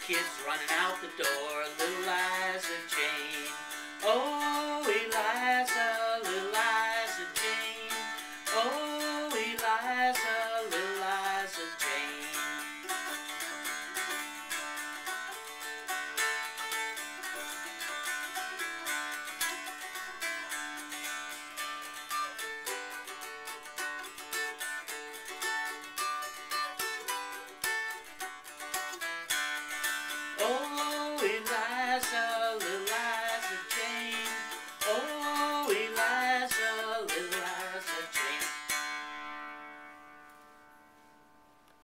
kids running out the door. Little Liza Jane. Oh, Eliza, little Liza Jane. Oh, Eliza, little Liza Jane. Oh, Eliza,